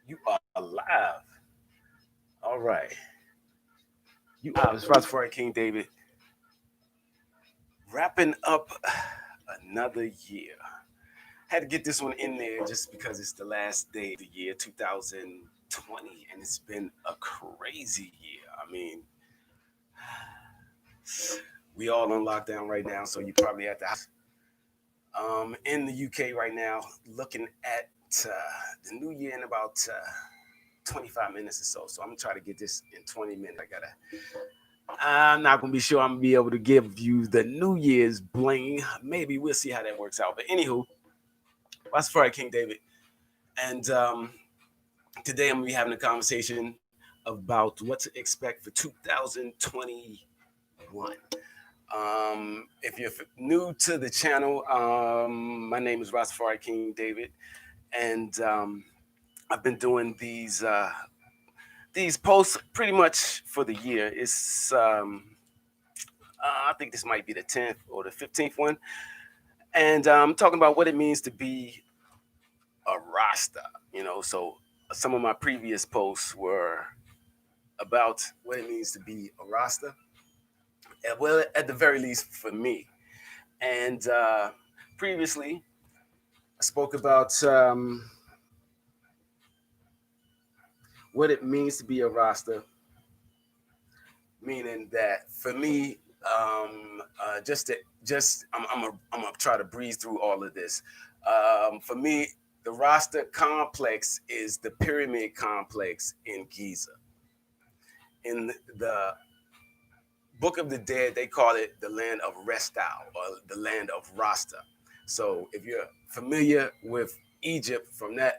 You are alive. All right. You are. It's Rastafari King David. Wrapping up another year. Had to get this one in there just because it's the last day of the year 2020, and it's been a crazy year. I mean, we all on lockdown right now, so you probably at the house. In the UK right now, looking at the new year in about 25 minutes or so. So I'm gonna try to get this in 20 minutes. I'm not gonna be sure I'm gonna be able to give you the New Year's bling. Maybe we'll see how that works out. But anywho, that's for King David, and today I'm gonna be having a conversation about what to expect for 2021. If you're new to the channel, my name is Rastafari King David, and I've been doing these posts pretty much for the year. I think this might be the 10th or the 15th one, and I'm talking about what it means to be a Rasta. So some of my previous posts were about what it means to be a Rasta. Well, at the very least for me. And previously, I spoke about what it means to be a Rasta, meaning that for me, I'm gonna try to breeze through all of this. For me, the Rasta complex is the pyramid complex in Giza. In the Book of the Dead, they call it the land of Restal or the land of Rasta. So if you're familiar with Egypt from the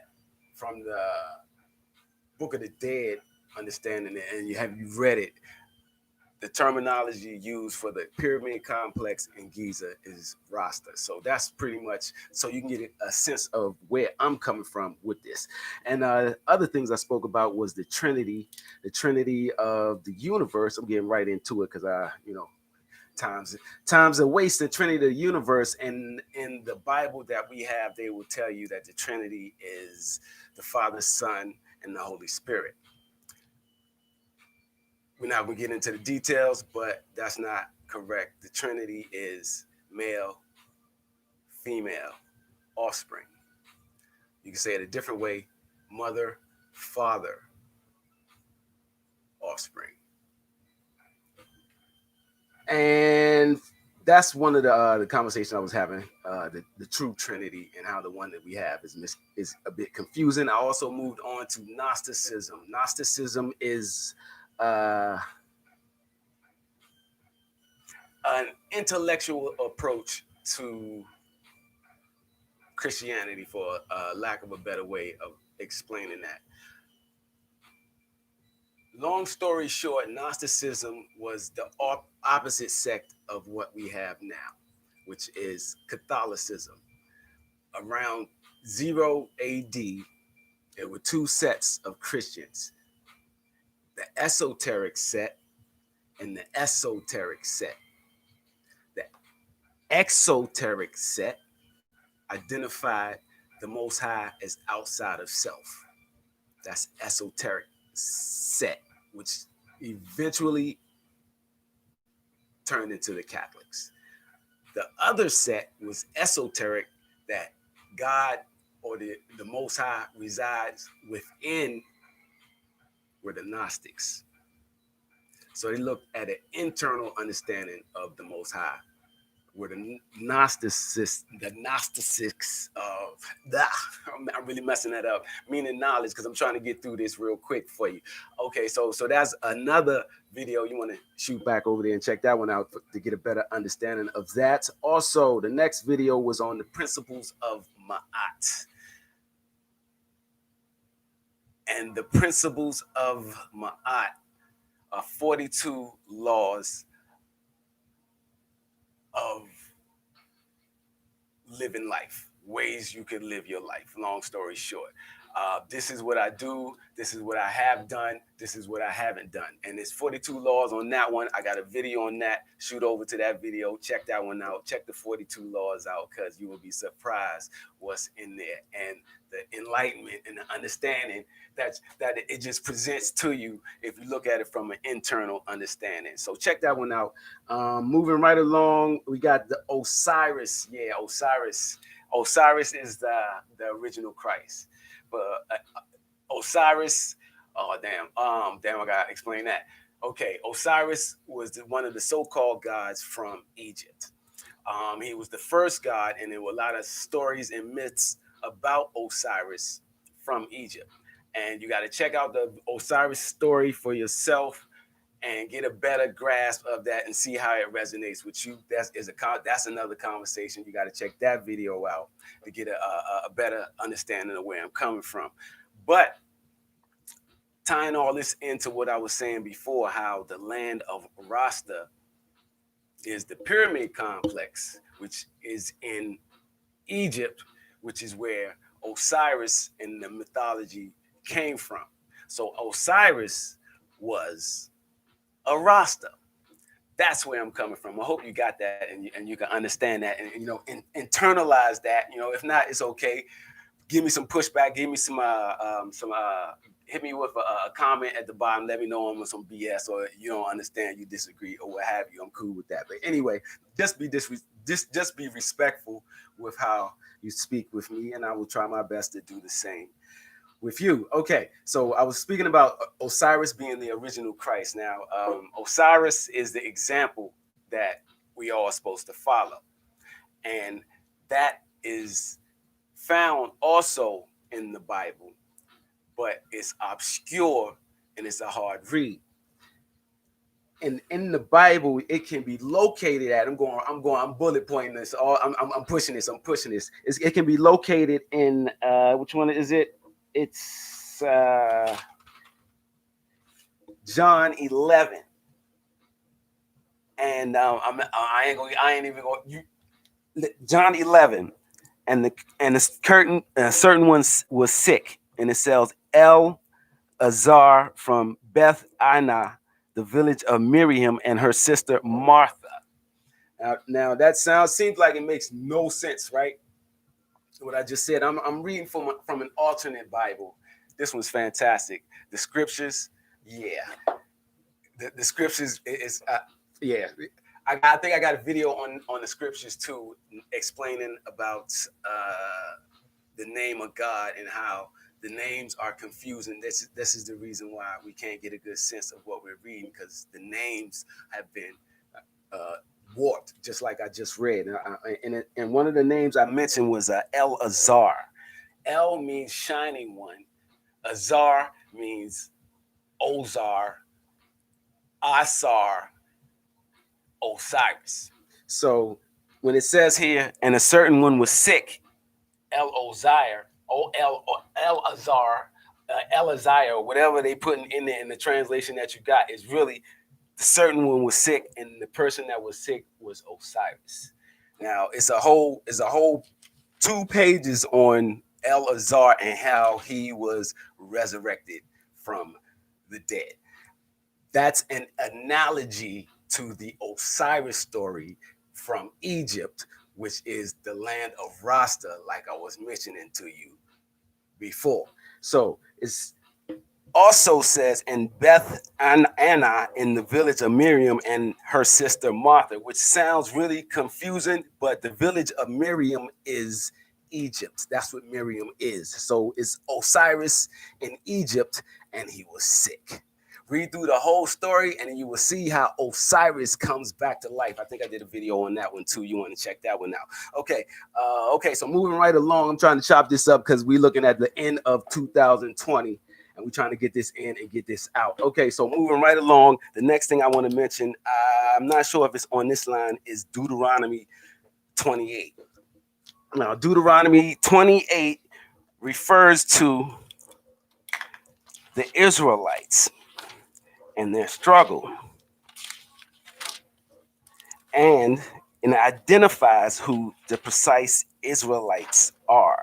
Book of the Dead, understanding it, and you've read it, the terminology used for the pyramid complex in Giza is Rasta. So that's pretty much so you can get a sense of where I'm coming from with this. And other things I spoke about was the Trinity of the universe. I'm getting right into it because times a waste. The Trinity of the universe, and in the Bible that we have, they will tell you that the Trinity is the Father, Son, and the Holy Spirit. We're not going to get into the details, but that's not correct. The Trinity is male, female, offspring. You can say it a different way: mother, father, offspring. And that's one of the conversation I was having, the true Trinity, and how the one that we have is a bit confusing. I also moved on to Gnosticism. Gnosticism is an intellectual approach to Christianity, for lack of a better way of explaining that. Long story short, Gnosticism was the opposite sect of what we have now, which is Catholicism. Around 0 AD, there were two sets of Christians: the esoteric set and the esoteric set. The exoteric set identified the Most High as outside of self. That's esoteric set, which eventually turned into the Catholics. The other set was esoteric, that God or the Most High resides within, were the Gnostics. So they looked at an internal understanding of the Most High, were the Gnostics of I'm really messing that up, meaning knowledge, because I'm trying to get through this real quick for you. Okay, so that's another video. You want to shoot back over there and check that one out to get a better understanding of that. Also, the next video was on the principles of Ma'at. And the principles of Ma'at are 42 laws of living life, ways you can live your life. Long story short, This is what I do. This is what I have done. This is what I haven't done. And there's 42 laws on that one. I got a video on that. Shoot over to that video. Check that one out. Check the 42 laws out because you will be surprised what's in there. And the enlightenment and the understanding that it just presents to you if you look at it from an internal understanding. So check that one out. Moving right along, we got the Osiris. Yeah, Osiris. Osiris is the original Christ. But Osiris, oh damn, I gotta explain that. Okay, Osiris was one of the so-called gods from Egypt. He was the first god, and there were a lot of stories and myths about Osiris from Egypt. And you got to check out the Osiris story for yourself and get a better grasp of that and see how it resonates with you. That's another conversation. You got to check that video out to get a better understanding of where I'm coming from. But tying all this into what I was saying before, how the land of Rasta is the pyramid complex, which is in Egypt, which is where Osiris in the mythology came from. So Osiris was a Rasta. That's where I'm coming from. I hope you got that and you can understand that and internalize that. If not, it's okay. Give me some pushback. Give me some hit me with a comment at the bottom. Let me know I'm on some BS or you don't understand, you disagree or what have you. I'm cool with that. But anyway, just be respectful with how you speak with me, and I will try my best to do the same with you. Okay, so I was speaking about Osiris being the original Christ. Now, Osiris is the example that we all are supposed to follow. And that is found also in the Bible, but it's obscure and it's a hard read. And in the Bible, it can be located at. I'm bullet pointing this. I'm pushing this. It can be located in which one is it? It's John 11, and I ain't even going. John 11, and the certain one was sick, and it says Azar from Beth Anna, the village of Miriam, and her sister Martha. Now that seems like it makes no sense, right? What I just said. I'm reading from an alternate Bible. This one's fantastic. The scriptures, yeah. The scriptures is yeah. I think I got a video on the scriptures too, explaining about the name of God and how the names are confusing. This is the reason why we can't get a good sense of what we're reading, because the names have been warped, just like I just read. And one of the names I mentioned was El Azar. El means shining one. Azar means Ozar. Asar, Osiris. So when it says here, and a certain one was sick, El Ozire, El Azar, El Azire, or whatever they put in there in the translation that you got, is really the certain one was sick, and the person that was sick was Osiris. Now it's a whole 2 pages on El Azar and how he was resurrected from the dead. That's an analogy to the Osiris story from Egypt, which is the land of Rasta, like I was mentioning to you before. So it's also says in Beth Anna, in the village of Miriam and her sister Martha, which sounds really confusing, but the village of Miriam is Egypt. That's what Miriam is. So it's Osiris in Egypt, and he was sick. Read through the whole story, and you will see how Osiris comes back to life. I think I did a video on that one too. You want to check that one out. Okay, so moving right along, I'm trying to chop this up because we're looking at the end of 2020, and we're trying to get this in and get this out. Okay, so moving right along, the next thing I want to mention, I'm not sure if it's on this line, is Deuteronomy 28. Now, Deuteronomy 28 refers to the Israelites and their struggle, and it identifies who the precise Israelites are.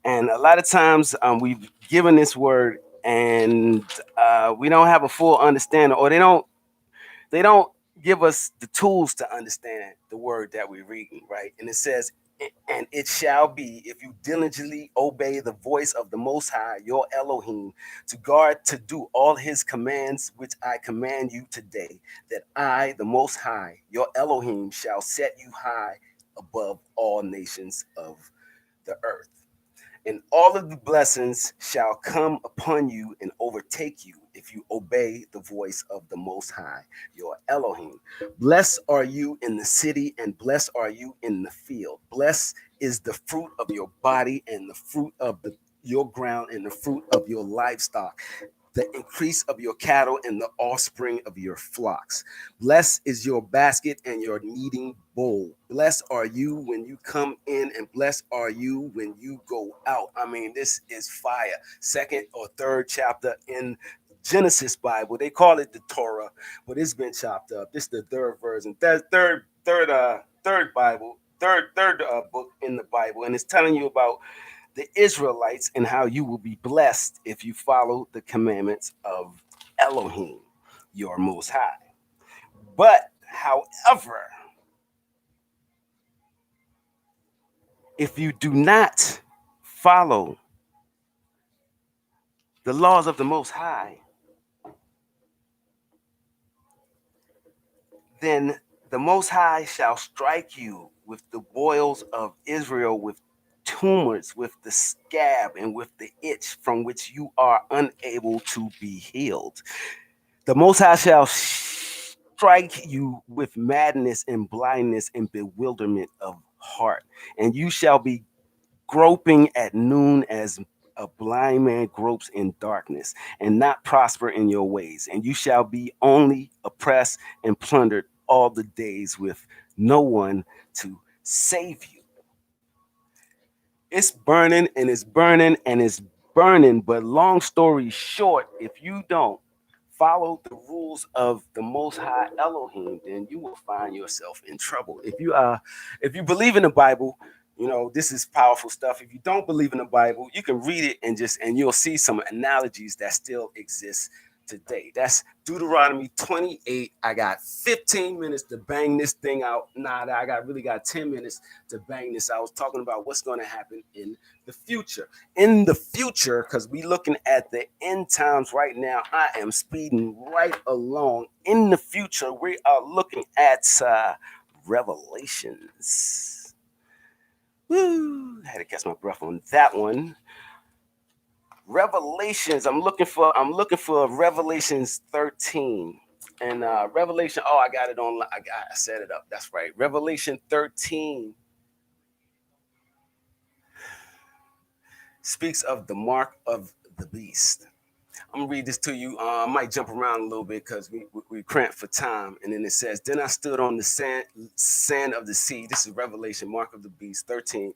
And a lot of times we've given this word and we don't have a full understanding, or they don't give us the tools to understand the word that we're reading, right? And it says, and it shall be if you diligently obey the voice of the Most High, your Elohim, to guard to do all his commands, which I command you today, that I, the Most High, your Elohim, shall set you high above all nations of the earth. And all of the blessings shall come upon you and overtake you if you obey the voice of the Most High, your Elohim. Blessed are you in the city, and blessed are you in the field. Blessed is the fruit of your body, and the fruit of your ground, and the fruit of your livestock, the increase of your cattle and the offspring of your flocks. Blessed is your basket and your kneading bowl. Blessed are you when you come in, and blessed are you when you go out. I mean, this is fire. Second or third chapter in Genesis Bible. They call it the Torah, but it's been chopped up. This is the third version. Third Bible, third book in the Bible, and it's telling you about the Israelites and how you will be blessed if you follow the commandments of Elohim, your Most High. But, however, if you do not follow the laws of the Most High, then the Most High shall strike you with the boils of Israel, with tumors, with the scab, and with the itch from which you are unable to be healed. The Most High shall strike you with madness and blindness and bewilderment of heart, and you shall be groping at noon as a blind man gropes in darkness, and not prosper in your ways. And you shall be only oppressed and plundered all the days with no one to save you. It's burning and it's burning and it's burning. But long story short, if you don't follow the rules of the Most High Elohim, then you will find yourself in trouble. If you believe in the Bible, you know this is powerful stuff. If you don't believe in the Bible, you can read it and you'll see some analogies that still exist today. That's Deuteronomy 28. I got 15 minutes to bang this thing out. Nah, I got 10 minutes to bang this out. I was talking about what's going to happen in the future. In the future, because we looking at the end times right now, I am speeding right along. In the future, we are looking at Revelations. Woo! I had to catch my breath on that one. Revelations. I'm looking for Revelations 13. And Revelation, oh, I got it on. I set it up. That's right. Revelation 13 speaks of the mark of the beast. I'm gonna read this to you. I might jump around a little bit because we cramped for time. And then it says, "Then I stood on the sand of the sea." This is Revelation, mark of the beast, 13.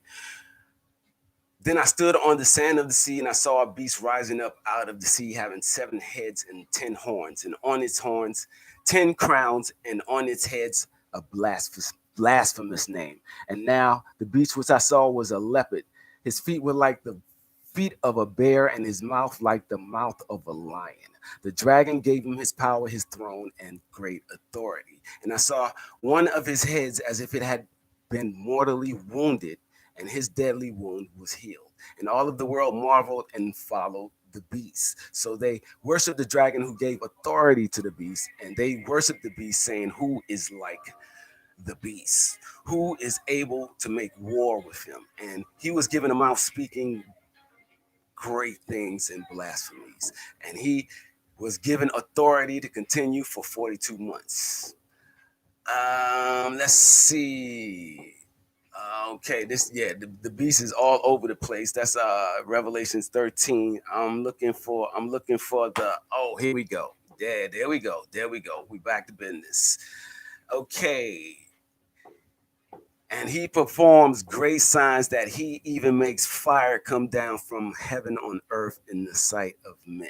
Then I stood on the sand of the sea, and I saw a beast rising up out of the sea, having 7 heads and 10 horns, and on its horns 10 crowns, and on its heads a blasphemous name. And now the beast which I saw was a leopard. His feet were like the feet of a bear, and his mouth like the mouth of a lion. The dragon gave him his power, his throne, and great authority. And I saw one of his heads as if it had been mortally wounded, and his deadly wound was healed. And all of the world marveled and followed the beast. So they worshiped the dragon who gave authority to the beast, and they worshiped the beast, saying, "Who is like the beast? Who is able to make war with him?" And he was given a mouth speaking great things and blasphemies. And he was given authority to continue for 42 months. Let's see. Okay, the beast is all over the place. That's Revelations 13. I'm looking for the here we go. There we go. There we go. We back to business. Okay. And he performs great signs that he even makes fire come down from heaven on earth in the sight of men.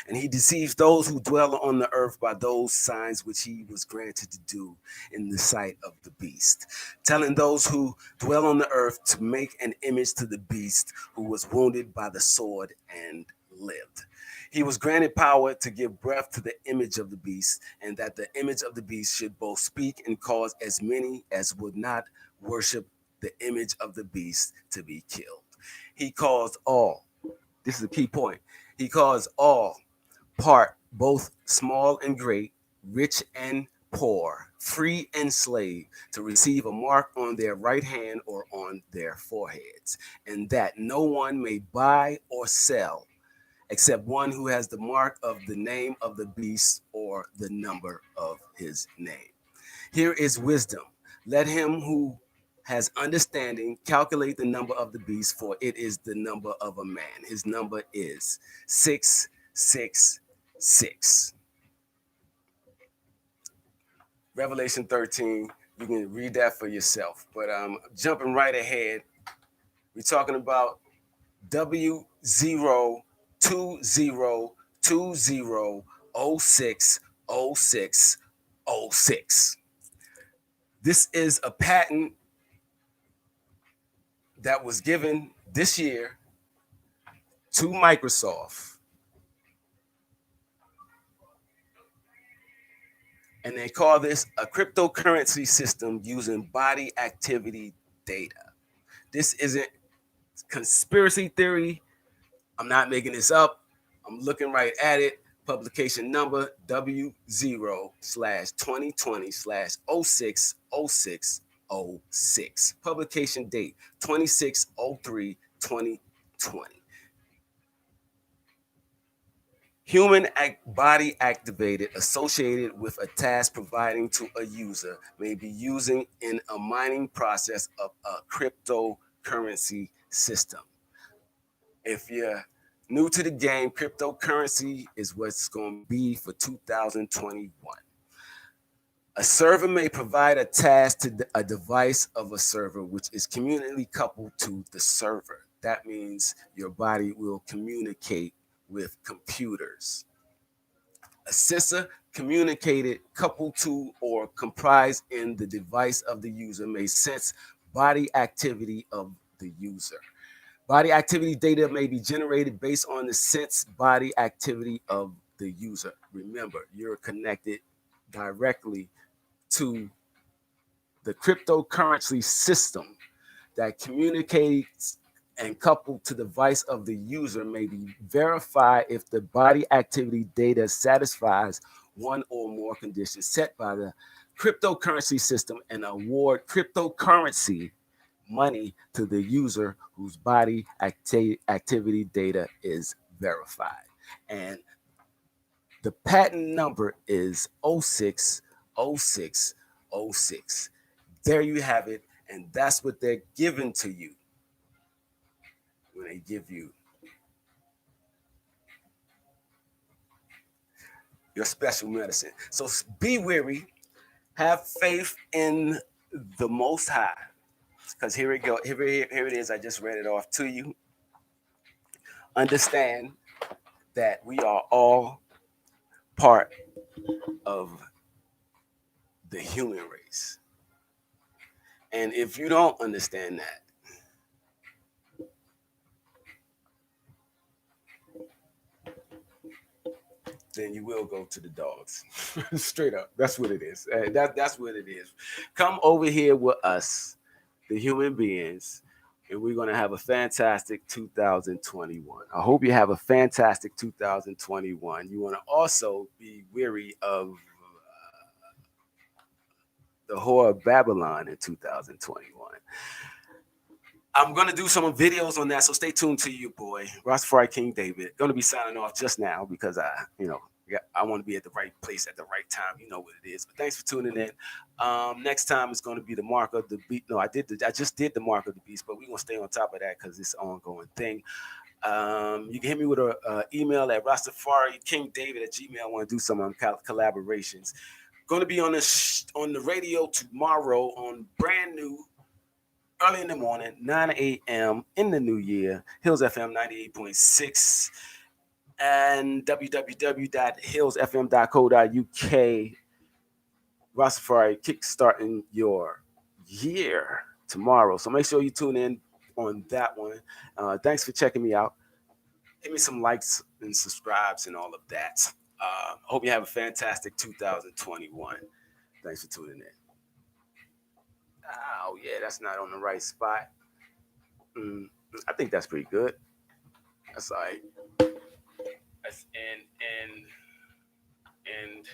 And he deceives those who dwell on the earth by those signs which he was granted to do in the sight of the beast, telling those who dwell on the earth to make an image to the beast who was wounded by the sword and lived. He was granted power to give breath to the image of the beast, and that the image of the beast should both speak and cause as many as would not worship the image of the beast to be killed. He caused all, this is a key point, he caused all, part, both small and great, rich and poor, free and slave, to receive a mark on their right hand or on their foreheads, and that no one may buy or sell except one who has the mark of the name of the beast or the number of his name. Here is wisdom. Let him who has understanding calculate the number of the beast, for it is the number of a man. His number is 666. Revelation 13, you can read that for yourself. But jumping right ahead, we're talking about W02020060606. This is a patent that was given this year to Microsoft. And they call this a cryptocurrency system using body activity data. This isn't conspiracy theory. I'm not making this up. I'm looking right at it. Publication number W0/2020/060606. Publication date 26/03/2020. Human body activated associated with a task providing to a user may be using in a mining process of a cryptocurrency system. If you're new to the game, cryptocurrency is what's going to be for 2021. A server may provide a task to a device of a server, which is communally coupled to the server. That means your body will communicate with computers. A sensor communicated, coupled to, or comprised in the device of the user may sense body activity of the user. Body activity data may be generated based on the sense body activity of the user. Remember, you're connected directly to the cryptocurrency system that communicates and coupled to the device of the user may be verified if the body activity data satisfies one or more conditions set by the cryptocurrency system and award cryptocurrency money to the user whose body activity data is verified. And the patent number is 060606. There you have it. And that's what they're giving to you when they give you your special medicine. So be weary, have faith in the Most High. Because here it go. Here it is. I just read it off to you. Understand that we are all part of the human race. And if you don't understand that, then you will go to the dogs. Straight up. That's what it is. That's what it is. Come over here with us, the human beings, and we're going to have a fantastic 2021. I hope you have a fantastic 2021. You want to also be weary of the whore of Babylon in 2021. I'm going to do some videos on that, so stay tuned to you, boy. Rastafari King David. Going to be signing off just now because I want to be at the right place at the right time. You know what it is. But thanks for tuning in. Next time is going to be the mark of the beast. No, I just did the mark of the beast, but we're going to stay on top of that because it's an ongoing thing. You can hit me with an email at rastafarikingdavid@gmail. I want to do some collaborations. Going to be on the radio tomorrow on brand new, early in the morning, 9 a.m. in the new year, Hills FM 98.6. and www.hillsfm.co.uk. Rastafari kickstarting your year tomorrow. So make sure you tune in on that one. Thanks for checking me out. Give me some likes and subscribes and all of that. Hope you have a fantastic 2021. Thanks for tuning in. Oh, yeah, that's not on the right spot. Mm, I think that's pretty good. That's all right. That's and